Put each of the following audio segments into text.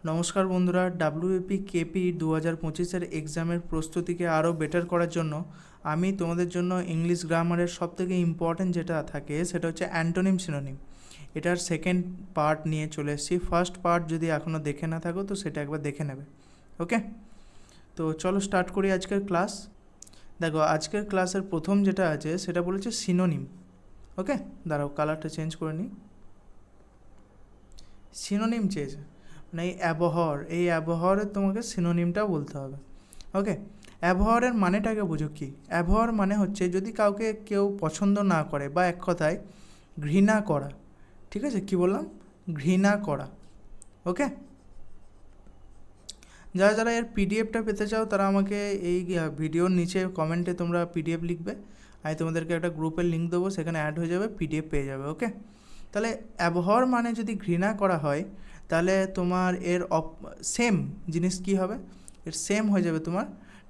নমস্কার বন্ধুরা, WAP KP 2025-এর এক্সামের প্রস্তুতিকে আরও বেটার করার জন্য আমি তোমাদের জন্য ইংলিশ গ্রামারের সবথেকে ইম্পর্ট্যান্ট যেটা থাকে সেটা হচ্ছে অ্যান্টোনিম সিনোনিম। এটার সেকেন্ড পার্ট নিয়ে চলে এসেছি। ফার্স্ট পার্ট যদি এখনও দেখে না থাকো তো সেটা একবার দেখে নেবে। ওকে, তো চলো স্টার্ট করি আজকের ক্লাস। দেখো, আজকের ক্লাসের প্রথম যেটা আছে সেটা বলেছে সিনোনিম। ওকে, দাঁড়াও কালারটা চেঞ্জ করে নিই। সিনোনিম চেয়েছে মানে এই অ্যাবহরের তোমাকে সিনোনিমটা বলতে হবে। ওকে, অ্যাবহরের মানেটাকে বুঝো কি। অ্যাবহর মানে হচ্ছে যদি কাউকে কেউ পছন্দ না করে বা এক কথায় ঘৃণা করা। ঠিক আছে, কি বললাম? ঘৃণা করা। ওকে, যারা যারা এর পিডিএফটা পেতে চাও তারা আমাকে এই ভিডিওর নিচে কমেন্টে তোমরা পিডিএফ লিখবে। আমি তোমাদেরকে একটা গ্রুপের লিঙ্ক দেবো, সেখানে অ্যাড হয়ে যাবে, পিডিএফ পেয়ে যাবে। ওকে, তাহলে অ্যাবহর মানে যদি ঘৃণা করা হয় তাহলে তোমার এর সেম জিনিস কি হবে? এর সেম হয়ে যাবে তোমার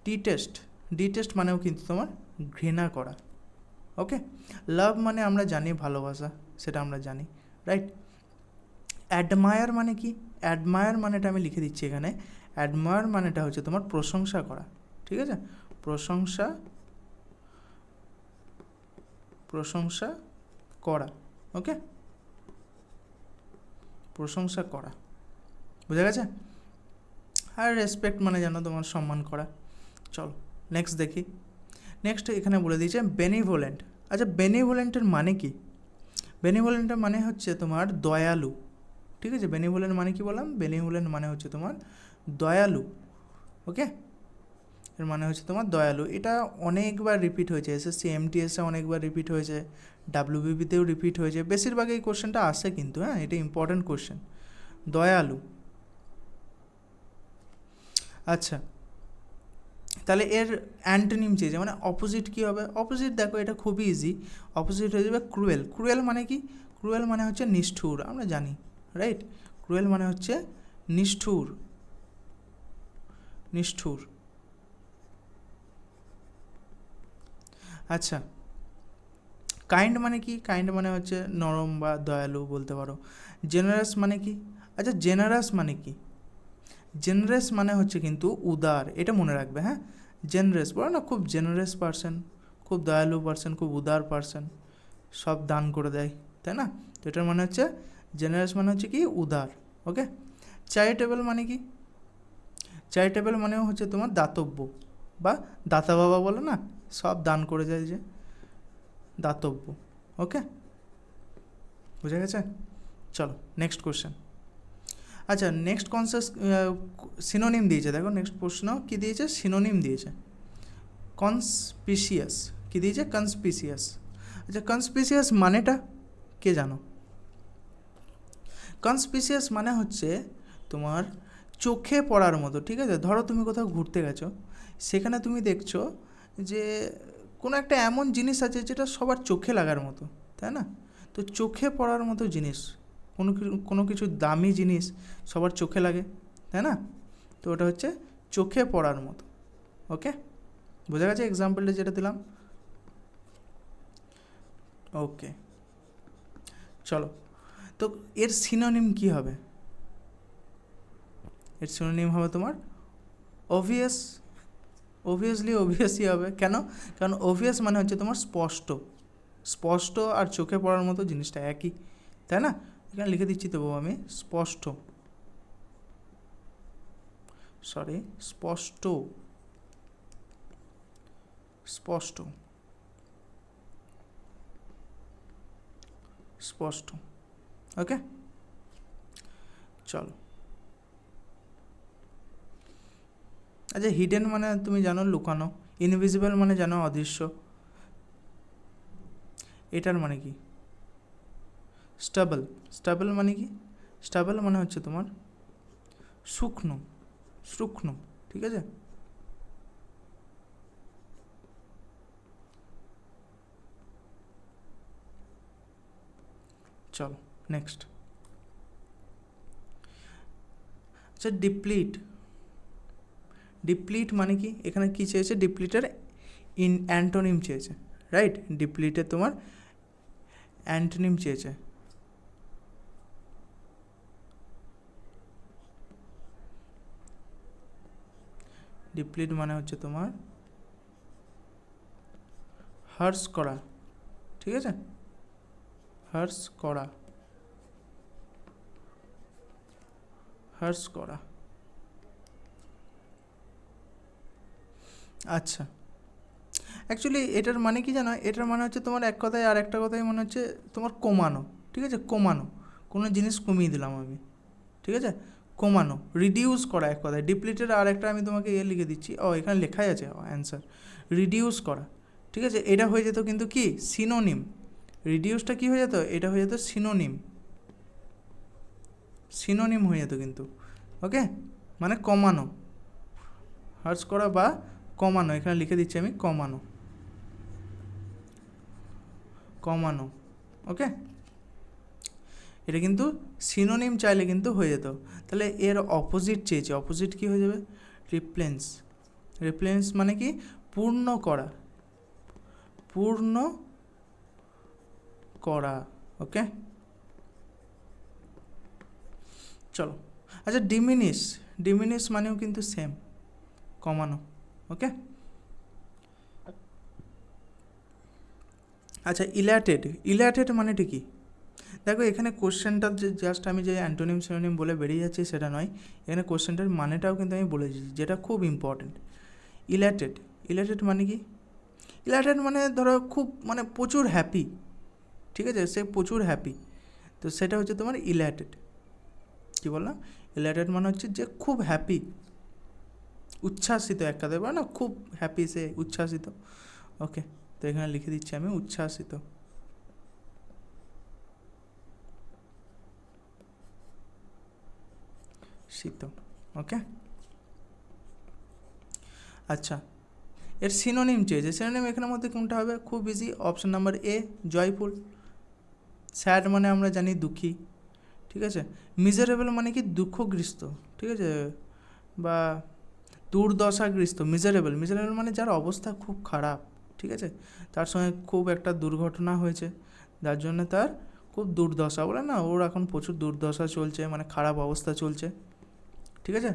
ডিটেস্ট। ডিটেস্ট মানেও কিন্তু তোমার ঘৃণা করা। ওকে, লাভ মানে আমরা জানি ভালোবাসা, সেটা আমরা জানি, রাইট? অ্যাডমায়ার মানে কি? অ্যাডমায়ার মানেটা আমি লিখে দিচ্ছি এখানে। অ্যাডমায়ার মানেটা হচ্ছে তোমার প্রশংসা করা। ঠিক আছে, প্রশংসা করা। ওকে, প্রশংসা করা, বুঝা গেছে? আর রেসপেক্ট মানে জানো তোমার সম্মান করা। চলো নেক্সট দেখি। নেক্সট এখানে বলে দিয়েছে বেনিভোলেন্ট। আচ্ছা, বেনিভোলেন্টের মানে কি? বেনিভোলেন্টের মানে হচ্ছে তোমার দয়ালু। ঠিক আছে, বেনিভোলেন্ট মানে কি বললাম? বেনিভোলেন্ট মানে হচ্ছে তোমার দয়ালু। ওকে, এর মানে হচ্ছে তোমার দয়ালু। এটা অনেকবার রিপিট হয়েছে, এসএসসি এমটিএসে অনেকবার রিপিট হয়েছে, ডাব্লিউবিপিতেও রিপিট হয়েছে। বেশিরভাগ এই কোশ্চেনটা আসে কিন্তু, হ্যাঁ, এটা ইম্পর্ট্যান্ট কোশ্চেন, দয়ালু। আচ্ছা, তাহলে এর অ্যান্টোনিম চেয়েছে, মানে অপোজিট কী হবে? অপোজিট দেখো, এটা খুবই ইজি। অপোজিট হয়ে যাবে ক্রুয়েল। ক্রুয়েল মানে কি? ক্রুয়েল মানে হচ্ছে নিষ্ঠুর, আমরা জানি, রাইট? ক্রুয়েল মানে হচ্ছে নিষ্ঠুর। নিষ্ঠুর। আচ্ছা, কাইন্ড মানে কি? কাইন্ড মানে হচ্ছে নরম বা দয়ালু বলতে পারো। জেনারাস মানে কি? আচ্ছা, জেনারাস মানে কি? জেনারেস মানে হচ্ছে কিন্তু উদার, এটা মনে রাখবে, হ্যাঁ। জেনারেস বলো না, খুব জেনারেস পারসন, খুব দয়ালু পারসন, খুব উদার পারসন, সব দান করে দেয়, তাই না? তো এটার মানে হচ্ছে জেনারেস মানে হচ্ছে কি? উদার। ওকে, চ্যারিটেবল মানে কি? চ্যারিটেবল মানেও হচ্ছে তোমার দাতব্য বা দাতা বাবা বলো না, সব দান করে যায় যে, দাতব্য। ওকে, বুঝা গেছে? চলো নেক্সট কোশ্চেন। আচ্ছা, নেক্সট কনসেস সিনোনিম দিয়েছে। দেখো নেক্সট প্রশ্ন কী দিয়েছে? সিনোনিম দিয়েছে কনস্পিসিয়াস। কী দিয়েছে? কনস্পিসিয়াস। আচ্ছা, কনস্পিসিয়াস মানেটা কে জানো? কনস্পিসিয়াস মানে হচ্ছে তোমার চোখে পড়ার মতো। ঠিক আছে, ধরো তুমি কোথাও ঘুরতে গেছো, সেখানে তুমি দেখছো যে কোনো একটা এমন জিনিস আছে যেটা সবার চোখে লাগার মতো, তাই না? তো চোখে পড়ার মতো জিনিস, কোনো কিছু দামি জিনিস সবার চোখে লাগে, তাই না? তো ওটা হচ্ছে চোখে পড়ার মতো। ওকে, বোঝা গেছে এক্সাম্পলটা যেটা দিলাম? ওকে, চলো, তো এর সিনোনিম কি হবে? এর সিনোনিম হবে তোমার অবভিয়াস। অবভিয়াসই হবে। কেন? কারণ অবভিয়াস মানে হচ্ছে তোমার স্পষ্ট। স্পষ্ট আর চোখে পড়ার মতো জিনিসটা একই, তাই না? এখানে লিখে দিচ্ছি তবু আমি স্পষ্ট, সরি, স্পষ্ট। স্পষ্ট, স্পষ্ট। ওকে, চলো। আচ্ছা, হিডেন মানে তুমি জানো লুকানো, ইনভিজিবল মানে জানো অদৃশ্য। এটার মানে কি? স্টেবল। স্টেবল মানে কি? স্টেবল মানে হচ্ছে তোমার শুকনো, শুকনো। ঠিক আছে, চলো নেক্সট। আচ্ছা, ডিপ্লিট। ডিপ্লিট মানে কি? এখানে কি চেয়েছে? ডিপ্লিটের অ্যান্টোনিম চেয়েছে, রাইট? ডিপ্লিটের তোমার অ্যান্টোনিম চেয়েছে। ডিপ্লিট মানে হচ্ছে তোমার হার্স করা, ঠিক আছে, হার্স করা, হার্স করা। আচ্ছা, অ্যাকচুয়ালি এটার মানে কি জানো, এটার মানে হচ্ছে তোমার এক কথায় আর একটা কথায় মনে হচ্ছে তোমার কমানো, ঠিক আছে, কমানো, কোনো জিনিস কমিয়ে দিলাম আমি, ঠিক আছে, কমানো, রিডিউস করা এক কথায়। ডিপ্লিটের আর একটা আমি তোমাকে লিখে দিচ্ছি, এখানে লেখাই আছে অ্যান্সার, রিডিউস করা, ঠিক আছে। এটা হয়ে যেত কিন্তু কি সিনোনিম, রিডিউসটা কি হয়ে যেত, এটা হয়ে যেত সিনোনিম, সিনোনিম হয়ে যেত কিন্তু, ওকে, মানে কমানো, হার্স করা বা কমানো, এখানে লিখে দিচ্ছি আমি কমানো, কমানো, ওকে। এটা কিন্তু সিনোনিম চাইলে কিন্তু হয়ে যেত। তাহলে এর অপোজিট চেয়েছে, অপোজিট কি হয়ে যাবে, রিপ্লেন্স, রিপ্লেন্স মানে কি পূর্ণ করা, পূর্ণ করা, ওকে। চলো, আচ্ছা ডিমিনিশ, ডিমিনিশ মানেও কিন্তু সেম, কমানো, ওকে। আচ্ছা ইলাটেড, ইলাটেড মানেটা কি, দেখো এখানে কোশ্চেনটা যে জাস্ট আমি যে অ্যান্টোনিম সিনোনিম বলে বেরিয়ে যাচ্ছি সেটা নয়, এখানে কোশ্চেনটার মানেটাও কিন্তু আমি বলে দিচ্ছি, যেটা খুব ইম্পর্টেন্ট। ইলাটেড, ইলাটেড মানে কি, ইলাটেড মানে ধরো খুব মানে প্রচুর হ্যাপি, ঠিক আছে, সে প্রচুর হ্যাপি, তো সেটা হচ্ছে তোমার ইলাটেড। কী বললাম, ইলাটেড মানে হচ্ছে যে খুব হ্যাপি, উচ্ছ্বাসিত এক কথায় বলো না, খুব হ্যাপি, সে উচ্ছ্বাসিত, ওকে। তো এখানে লিখে দিচ্ছি আমি উচ্ছ্বাসিত, শীত, ওকে। আচ্ছা, এর সিনোনিম চেয়েছে, সিনোনিম এখানের মধ্যে কোনটা হবে, খুব easy, option number a joyful. Sad মানে আমরা জানি দুঃখী, ঠিক আছে। মিজারেবল মানে কি দুঃখগ্রস্ত, ঠিক আছে, বা দুর্দশাগ্রস্ত, মিজারেবল, মিজারেবল মানে যার অবস্থা খুব খারাপ, ঠিক আছে, তার সঙ্গে খুব একটা দুর্ঘটনা হয়েছে যার জন্য তার খুব দুর্দশা, বলে না ওর এখন প্রচুর দুর্দশা চলছে, মানে খারাপ অবস্থা চলছে, ঠিক আছে,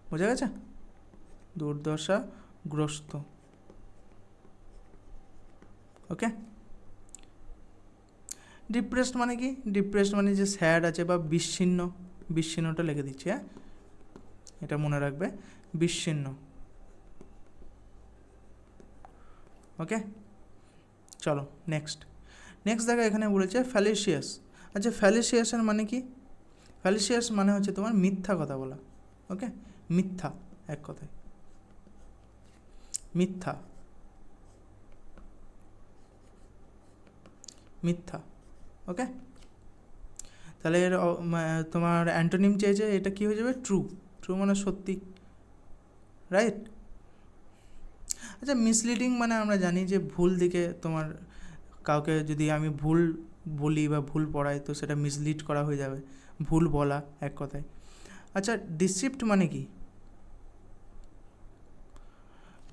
বোঝা গেছে, দুর্দশাগ্রস্ত, ওকে। ডিপ্রেসড মানে কি, ডিপ্রেসড মানে যে স্যাড আছে বা বিচ্ছিন্ন, বিচ্ছিন্নটা লিখে দিচ্ছি, হ্যাঁ, এটা মনে রাখবে, বিচ্ছিন্ন, ওকে। চলো নেক্সট, নেক্সট দেখো এখানে বলেছে ফ্যালিসিয়াস। আচ্ছা ফ্যালিসিয়াসের মানে কি, ফ্যালিসিয়াস মানে হচ্ছে তোমার মিথ্যা কথা বলা, ওকে, মিথ্যা, এক কথায় মিথ্যা, মিথ্যা, ওকে। তাহলে এর তোমার অ্যান্টোনিম চেয়েছে, এটা কি হয়ে যাবে, ট্রু, ট্রু মানে সত্যি, রাইট। আচ্ছা মিসলিডিং মানে আমরা জানি যে ভুল দিকে তোমার, কাউকে যদি আমি ভুল বলি বা ভুল পড়াই তো সেটা মিসলিড করা হয়ে যাবে, ভুল বলা এক কথায়। আচ্ছা ডিসিপ্ট মানে কি,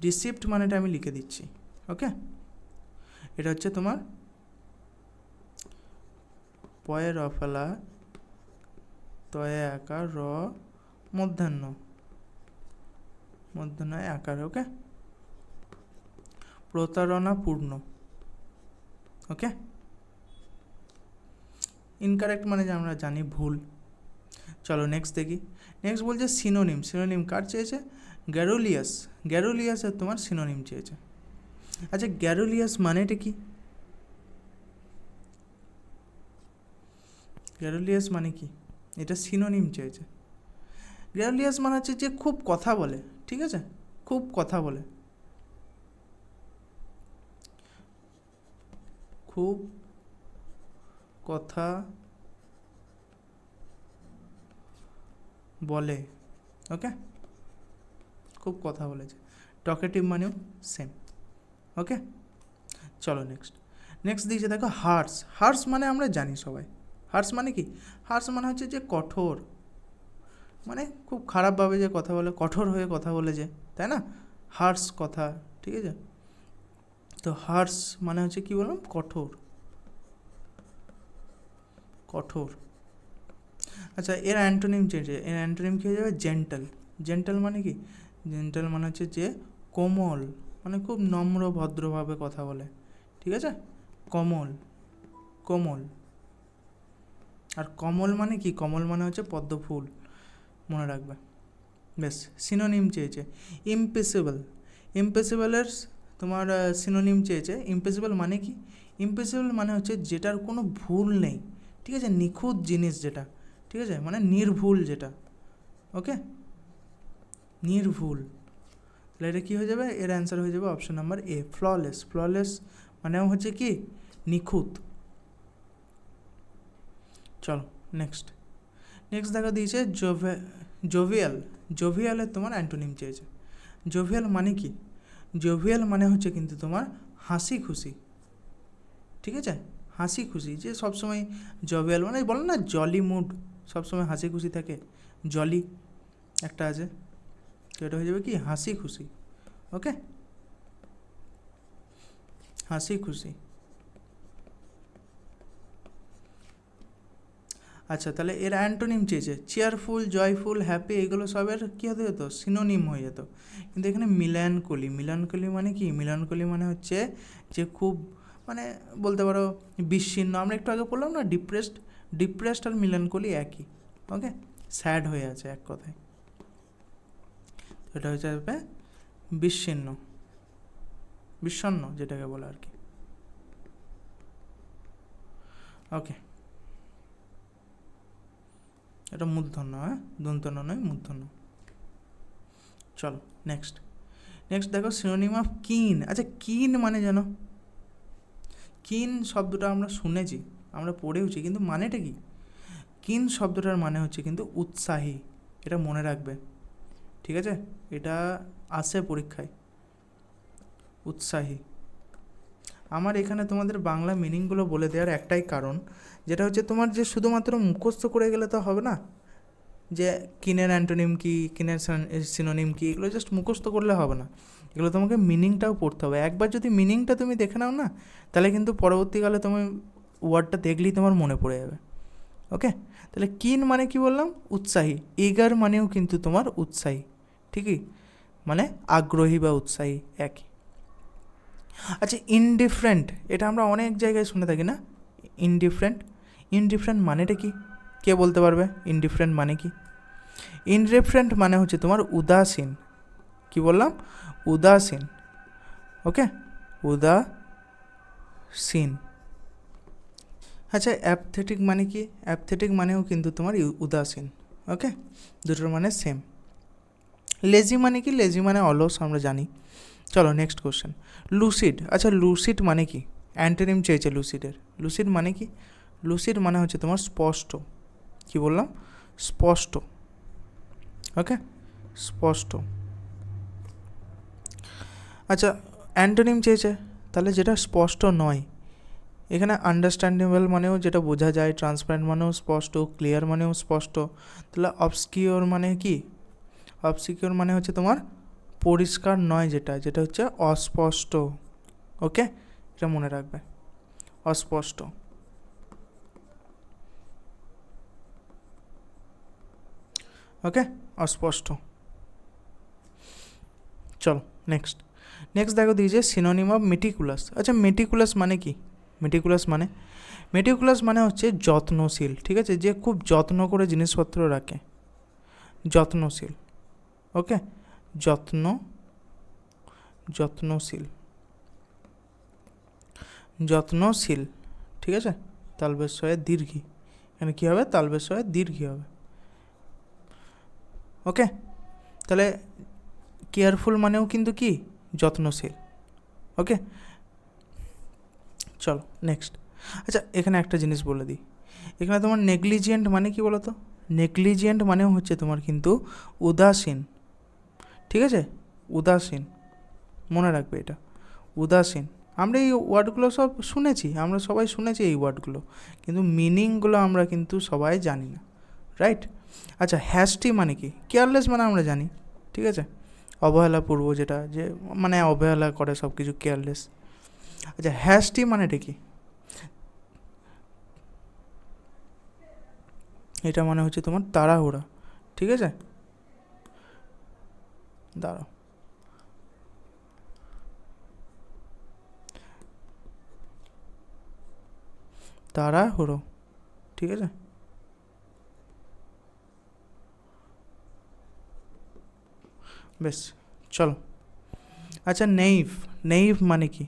ডিসিপ্ট মানেটা আমি লিখে দিচ্ছি, ওকে। এটা হচ্ছে তোমার পয়ে র ফেলা, তয়ে আকার, র মধ্যাহ্ন, মধ্যাহ্নয় আকার, ওকে, প্রতারণাপূর্ণ, ওকে। ইনকারেক্ট মানে যে আমরা জানি ভুল। চলো নেক্সট দেখি, নেক্সট বলছে সিনোনিম, সিনোনিম কার চেয়েছে, গ্যারোলিয়াস, গ্যারোলিয়াসের তোমার সিনোনিম চেয়েছে। আচ্ছা গ্যারোলিয়াস মানেটা কি, গ্যারোলিয়াস মানে কি, এটা সিনোনিম চেয়েছে। গ্যারোলিয়াস মানে হচ্ছে যে খুব কথা বলে, ঠিক আছে, খুব কথা বলে, খুব কথা বলে, ওকে, খুব কথা বলেছে। টকেটিভ মানেও সেম, ওকে। চলো নেক্সট, নেক্সট দিয়েছে দেখো হার্স, হার্স মানে আমরা জানি সবাই, হার্স মানে কি, হার্স মানে হচ্ছে যে কঠোর, মানে খুব খারাপভাবে যে কথা বলে, কঠোর হয়ে কথা বলে যে, তাই না, হার্স কথা, ঠিক আছে। তো হার্স মানে হচ্ছে কি বললাম, কঠোর, কঠোর। আচ্ছা এর অ্যান্টোনিম চেয়েছে, এর অ্যান্টোনিম কী হয়ে যাবে? জেন্টাল। জেন্টাল মানে কি? জেন্টাল মানে হচ্ছে যে কোমল, মানে খুব নম্র ভদ্রভাবে কথা বলে, ঠিক আছে? কোমল, কোমল। আর কমল মানে কি? কমল মানে হচ্ছে পদ্ম ফুল, মনে রাখবে। বেশ, সিনোনিম চেয়েছে ইমপসিবল। ইমপসিবলের তোমার সিনোনিম চেয়েছে। ইমপসিবল মানে কি? ইমপসিবল মানে হচ্ছে যেটার কোনো ভুল নেই, ঠিক আছে? নিখুঁত জিনিস যেটা, ঠিক আছে? মানে নির্ভুল যেটা, ওকে? নির্ভুল। তাহলে এটা কী হয়ে যাবে? এর অ্যান্সার হয়ে যাবে option number A, flawless. Flawless মানেও হচ্ছে কি? নিখুঁত। চলো নেক্সট। নেক্সট দেখা দিয়েছে জোভিয়াল। জোভিয়ালের তোমার অ্যান্টোনিম চেয়েছে। জোভিয়াল মানে কি? জোভিয়াল মানে হচ্ছে কিন্তু তোমার হাসি খুশি, ঠিক আছে? হাসি খুশি, যে সবসময় জোভিয়াল মানে বলো না জলি মুড, সবসময় হাসি খুশি থাকে, জলি একটা আছে, তো এটা হয়ে যাবে কি? হাসি খুশি, ওকে? হাসি খুশি। আচ্ছা তাহলে এর অ্যান্টোনিম চেয়েছে। চেয়ারফুল, জয়ফুল, হ্যাপি, এগুলো সবের কী হতে যেত? সিনোনিম হয়ে যেত। কিন্তু এখানে মিলানকলি। মিলানকলি মানে কি? মিলানকলি মানে হচ্ছে যে খুব, মানে বলতে পারো বিচ্ছিন্ন। আমরা একটু আগে বললাম না ডিপ্রেসড, ডিপ্রেসড আর মিলানকলি একই, ওকে? স্যাড হয়ে আছে এক কথায়, এটা হয়ে যাবে বিচ্ছিন্ন, বিষণ্ণ যেটাকে বলে আর কি, ওকে? এটা মূর্ধন্য, হ্যাঁ, দন্তন্য নয়, মূর্ধন্য। চলো নেক্সট। নেক্সট দেখো সিনোনিম অফ কিন। আচ্ছা কিন মানে জানো? কিন শব্দটা আমরা শুনেছি, আমরা পড়েওছি, কিন্তু মানেটা কি? কিন শব্দটার মানে হচ্ছে কিন্তু উৎসাহী, এটা মনে রাখবে, ঠিক আছে? এটা আসে পরীক্ষায়, উৎসাহী। আমার এখানে তোমাদের বাংলা মিনিংগুলো বলে দেওয়ার একটাই কারণ, যেটা হচ্ছে তোমার যে শুধুমাত্র মুখস্থ করে গেলে তো হবে না, যে কিনের অ্যান্টোনিম কী, কিনের সিনোনিম কী, এগুলো জাস্ট মুখস্থ করলে হবে না, এগুলো তোমাকে মিনিংটাও পড়তে হবে। একবার যদি মিনিংটা তুমি দেখে নাও না, তাহলে কিন্তু পরবর্তীকালে তুমি ওয়ার্ডটা দেখলেই তোমার মনে পড়ে যাবে, ওকে? তাহলে কিন মানে কি বললাম? উৎসাহী। ইগার মানেও কিন্তু তোমার উৎসাহী, ঠিকই, মানে আগ্রহী বা উৎসাহী একই। আচ্ছা ইনডিফারেন্ট, এটা আমরা অনেক জায়গায় শুনে থাকি না? ইনডিফারেন্ট, ইনডিফারেন্ট মানেটা কি? কে বলতে পারবে ইনডিফারেন্ট মানে কি? ইনডিফারেন্ট মানে হচ্ছে তোমার উদাসীন। কি বললাম? উদাসীন, ওকে? উদাসীন। আচ্ছা অ্যাপথেটিক মানে কি? অ্যাপথেটিক মানেও কিন্তু তোমার উদাসীন, ওকে? দুটোর মানে সেম। লেজি মানে কি? লেজি মানে অলস, আমরা জানি। চলো নেক্সট কোশ্চেন। লুসিড। আচ্ছা লুসিড মানে কি? অ্যান্টোনিম চেয়েছে লুসিডের। লুসিড মানে কি? লুসিড মানে হচ্ছে তোমার স্পষ্ট। কি বললাম? স্পষ্ট, ওকে? স্পষ্ট। আচ্ছা অ্যান্টোনিম চেয়েছে, তাহলে যেটা স্পষ্ট নয়, এখানে আন্ডারস্ট্যান্ডেবল মানেও যেটা বোঝা যায়, ট্রান্সপারেন্ট মানেও স্পষ্ট, ক্লিয়ার মানেও স্পষ্ট। তাহলে অবস্কিওর মানে কি? অবস্কিওর মানে হচ্ছে তোমার পরিষ্কার নয়, যেটা যেটা হচ্ছে অস্পষ্ট, ওকে? এটা মনে রাখবে, অস্পষ্ট। ওকে, অস্পষ্ট। চলো নেক্সট। নেক্সট দেখো দিয়েছে সিনোনিম অফ মেটিকুলাস। আচ্ছা মেটিকুলাস মানে কি? মেটিকুলাস মানে, মেটিকুলাস মানে হচ্ছে যত্নশীল, ঠিক আছে? যে খুব যত্ন করে জিনিসপত্র রাখে, যত্নশীল, ওকে? যত্নশীল, যত্নশীল, ঠিক আছে? তালবেশ্বরের দীর্ঘী, এখানে কী হবে? তালবেশ্বরের দীর্ঘী হবে, ওকে? তাহলে কেয়ারফুল মানেও কিন্তু কি? যত্নশীল, ওকে? চলো নেক্সট। আচ্ছা এখানে একটা জিনিস বলে দিই, এখানে তোমার নেগলিজিয়েন্ট মানে কি বলো তো? নেগলিজিয়েন্ট মানেও হচ্ছে তোমার কিন্তু উদাসীন, ঠিক আছে? উদাসীন, মনে রাখবে এটা, উদাসীন। আমরা এই ওয়ার্ডগুলো সব শুনেছি, আমরা সবাই শুনেছি এই ওয়ার্ডগুলো, কিন্তু মিনিংগুলো আমরা কিন্তু সবাই জানি না, রাইট? আচ্ছা হ্যাস্টি মানে কি? কেয়ারলেস মানে আমরা জানি, ঠিক আছে? অবহেলাপূর্ব, যেটা যে মানে অবহেলা করে সব কিছু, কেয়ারলেস। আচ্ছা হ্যাস্টি মানেটা কি? এটা মানে হচ্ছে তোমার তাড়াহুড়া, ঠিক আছে? দাঁড়াও, তাড়াহুড়ো, ঠিক আছে? বেশ, চলো। আচ্ছা, নেইভ, নেইভ মানে কি?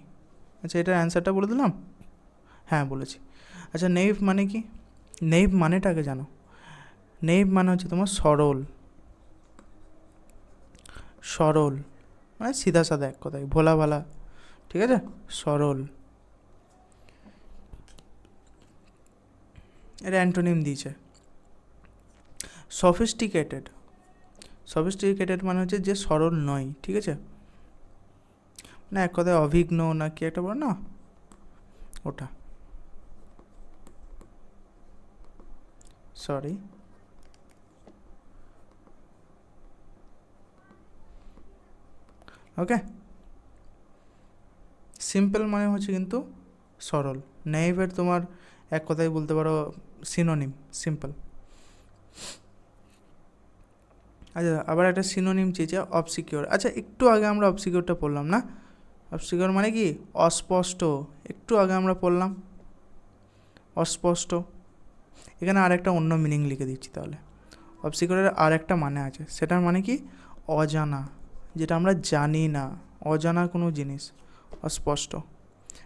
আচ্ছা, এটার অ্যান্সারটা বলে দিলাম। হ্যাঁ, বলেছি। আচ্ছা, নেইভ মানে কি? নেইভ মানেটাকে জানো? নেইভ মানে হচ্ছে তোমার সরল, সরল মানে সিধা সাদা, এক কথায় ভোলা ভালা, ঠিক আছে? সরল। এর অ্যান্টোনিম দিয়েছে সফিস্টিকেটেড। সফিস্টিকেটেড মানে হচ্ছে যে সরল নয়, ঠিক আছে? না, এক কথায় অভিজ্ঞ না কি একটা বলো না, ওটা। সরি, ওকে। সিম্পল মানে হচ্ছে কিন্তু সরল। নেইভের তোমার এক কথায় বলতে পারো সিনোনিম সিম্পল। আচ্ছা, আবার একটা সিনোনিম চেয়েছে অবসিকিওর। আচ্ছা, একটু আগে আমরা অবসিকিওরটা পড়লাম না? অবসিকিওর মানে কি? অস্পষ্ট। একটু আগে আমরা পড়লাম অস্পষ্ট। এখানে আর একটা অন্য মিনিং লিখে দিচ্ছি তাহলে। অবসিকিওরের আর একটা মানে আছে, সেটার মানে কি? অজানা, যেটা আমরা জানি না, অজানা কোনো জিনিস, অস্পষ্ট,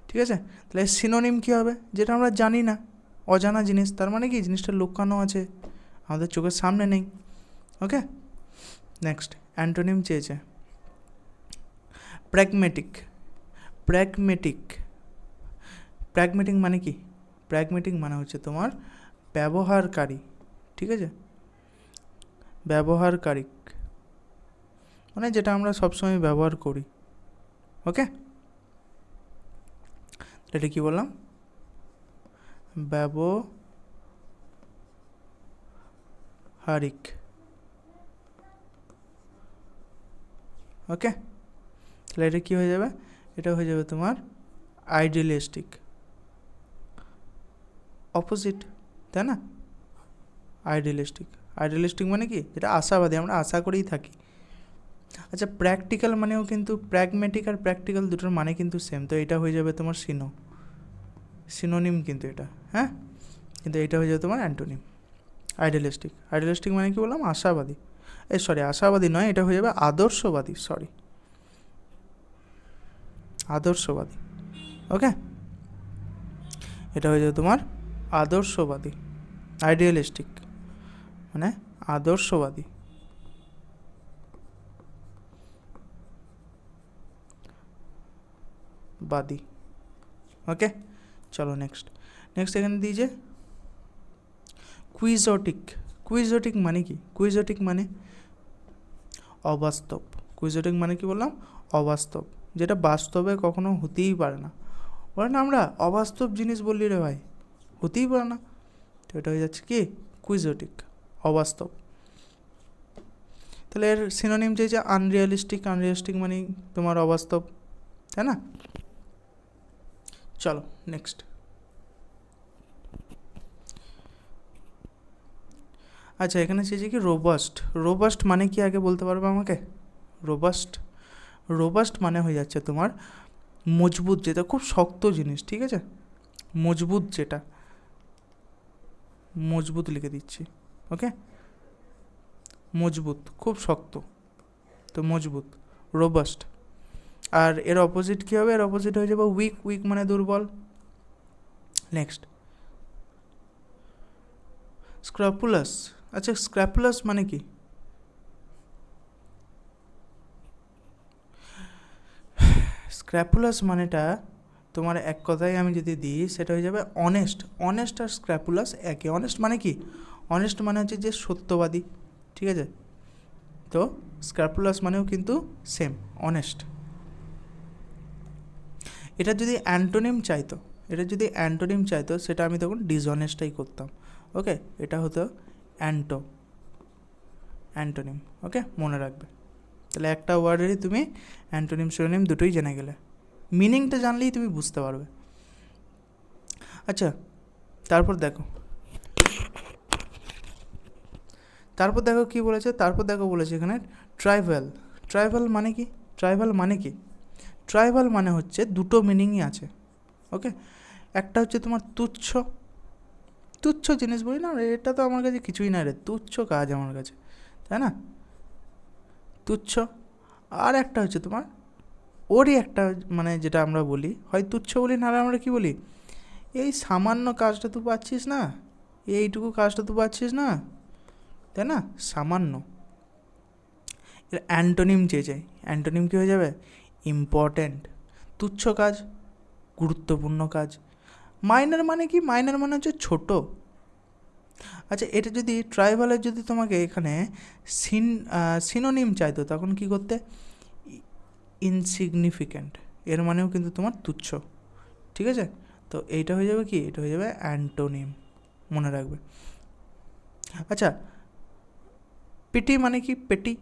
ঠিক আছে? তাহলে সিনোনিম কী হবে? যেটা আমরা জানি না, অজানা জিনিস, তার মানে কি জিনিসটা লুকানো আছে, আমাদের চোখের সামনে নেই। ওকে, নেক্সট অ্যান্টোনিম চেয়েছে প্র্যাগমেটিক। প্র্যাগমেটিক, প্র্যাগমেটিক মানে কি? প্র্যাগমেটিক মানে হচ্ছে তোমার ব্যবহারকারী, ঠিক আছে? ব্যবহারকারী মানে যেটা আমরা সবসময় ব্যবহার করি। ওকে, এটা কি বললাম? ব্যবহারিক। ওকে, তাহলে এটা কী হয়ে যাবে? এটা হয়ে যাবে তোমার আইডিয়ালিস্টিক, অপোজিট, তাই না? আইডিয়ালিস্টিক, আইডিয়ালিস্টিক মানে কি? যেটা আশাবাদী, আমরা আশা করেই থাকি। আচ্ছা, প্র্যাকটিক্যাল মানেও কিন্তু প্র্যাগমেটিক আর প্র্যাকটিক্যাল দুটোর মানে কিন্তু সেম, তো এটা হয়ে যাবে তোমার সিনোনিম কিন্তু এটা, হ্যাঁ? কিন্তু এটা হয়ে যাবে তোমার অ্যান্টোনিম। আইডিয়ালিস্টিক, আইডিয়ালিস্টিক মানে কি বললাম? আশাবাদী। আশাবাদী নয়, এটা হয়ে যাবে আদর্শবাদী, আদর্শবাদী। ওকে, এটা হয়ে যাবে তোমার আদর্শবাদী। আইডিয়ালিস্টিক মানে আদর্শবাদী, বাদী। ওকে, চলো নেক্সট এখানে দিয়েছে কুইজোটিক। কুইজোটিক মানে কি? কুইজোটিক মানে অবাস্তব। কুইজোটিক মানে কি বললাম? অবাস্তব, যেটা বাস্তবে কখনো হতেই পারে না। বলে না আমরা অবাস্তব জিনিস বললি রে ভাই, হতেই পারে না, তো এটা হয়ে যাচ্ছে কি? কুইজোটিক, অবাস্তব। তাহলে এর সিনোনিম যে আনরিয়ালিস্টিক। আনরিয়ালিস্টিক মানে তোমার অবাস্তব, তাই না? চলো নেক্সট। আচ্ছা, এখানে চেয়েছে কি রোবাস্ট। রোবাস্ট মানে কি আগে বলতে পারবে আমাকে? রোবাস্ট, রোবাস্ট মানে হয়ে যাচ্ছে তোমার মজবুত, যেটা খুব শক্ত জিনিস, ঠিক আছে? মজবুত, যেটা মজবুত লিখে দিচ্ছি। ওকে, মজবুত, খুব শক্ত, তো মজবুত, রোবাস্ট। আর এর অপোজিট কী হবে? এর অপোজিট হয়ে যাবে উইক। উইক মানে দুর্বল। নেক্সট স্ক্রাপুলাস। আচ্ছা, স্ক্র্যাপুলাস মানে কি? স্ক্র্যাপুলাস মানেটা তোমার এক কথায় আমি যদি দিই, সেটা হয়ে যাবে অনেস্ট। অনেস্ট আর স্ক্র্যাপুলাস একই। অনেস্ট মানে কি? অনেস্ট মানে হচ্ছে যে সত্যবাদী, ঠিক আছে? তো স্ক্র্যাপুলাস মানেও কিন্তু সেম, অনেস্ট। এটা যদি অ্যান্টোনিম চাইতো, সেটা আমি তখন ডিসঅনেস্টটাই করতাম। ওকে, এটা হতো অ্যান্টোনিম। ওকে, মনে রাখবে। তাহলে একটা ওয়ার্ডেরই তুমি অ্যান্টোনিম সিনোনিম দুটোই জেনে গেলে, মিনিংটা জানলেই তুমি বুঝতে পারবে। আচ্ছা, তারপর দেখো তারপর দেখো কি বলেছে, তারপর দেখো বলেছে এখানে ট্রাইবাল। ট্রাইবাল মানে কি? ট্রাইবাল মানে কি? ট্রাইবাল মানে হচ্ছে দুটো মিনিংই আছে, ওকে। একটা হচ্ছে তোমার তুচ্ছ, তুচ্ছ জিনিস বলি না, এটা তো আমার কাছে কিছুই না রে, তুচ্ছ কাজ আমার কাছে, তাই না, তুচ্ছ। আর একটা হচ্ছে তোমার ওরই একটা, মানে যেটা আমরা বলি হয় তুচ্ছ বলি, নাহলে আমরা কি বলি, এই সামান্য কাজটা তুই পাচ্ছিস না, এইটুকু কাজটা তুই পাচ্ছিস না, তাই না, সামান্য। এর অ্যান্টোনিম চেয়েছে, অ্যান্টোনিম কী হয়ে যাবে, ইম্পর্ট্যান্ট। তুচ্ছ কাজ, গুরুত্বপূর্ণ কাজ। মাইনর মানে কি? মাইনর মানে হচ্ছে ছোট। আচ্ছা, এটা যদি ট্রাইবালের যদি তোমাকে এখানে সিনোনিম চাইতো, তখন কি করতে, ইনসিগনিফিক্যান্ট, এর মানেও কিন্তু তোমার তুচ্ছ, ঠিক আছে। তো এইটা হয়ে যাবে কি, এটা হয়ে যাবে অ্যান্টোনিম, মনে রাখবে। আচ্ছা, পেটি মানে কি? পেটি,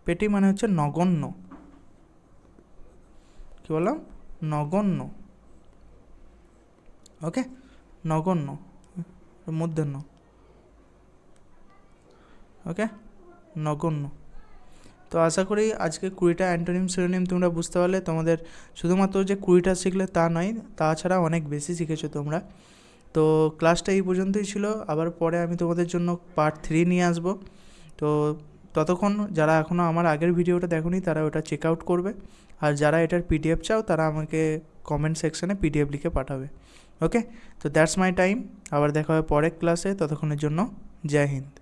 পেটি মানে হচ্ছে নগণ্য, কি বললাম, নগণ্য, ওকে, নগণ্য, মূর্ধন্য, ওকে, নগণ্য। তো আশা করি আজকে 20টা অ্যান্টোনিম সিনোনিম তোমরা বুঝতে পারলে। তোমাদের শুধুমাত্র যে 20টা শিখলে তা নয়, তাছাড়া অনেক বেশি শিখেছো তোমরা। তো ক্লাসটা এই পর্যন্তই ছিল, আবার পরে আমি তোমাদের জন্য পার্ট 3 নিয়ে আসবো। তো ততক্ষণ যারা এখনও আমার আগের ভিডিওটা দেখোনি তারা ওটা চেক আউট করবে, আর যারা এটার পিডিএফ চাও তারা আমাকে কমেন্ট সেকশানে পিডিএফ লিখে পাঠাবে, ওকে। তো দ্যাটস মাই টাইম, আবার দেখা হবে পরের ক্লাসে, ততক্ষণের জন্য জয় হিন্দ।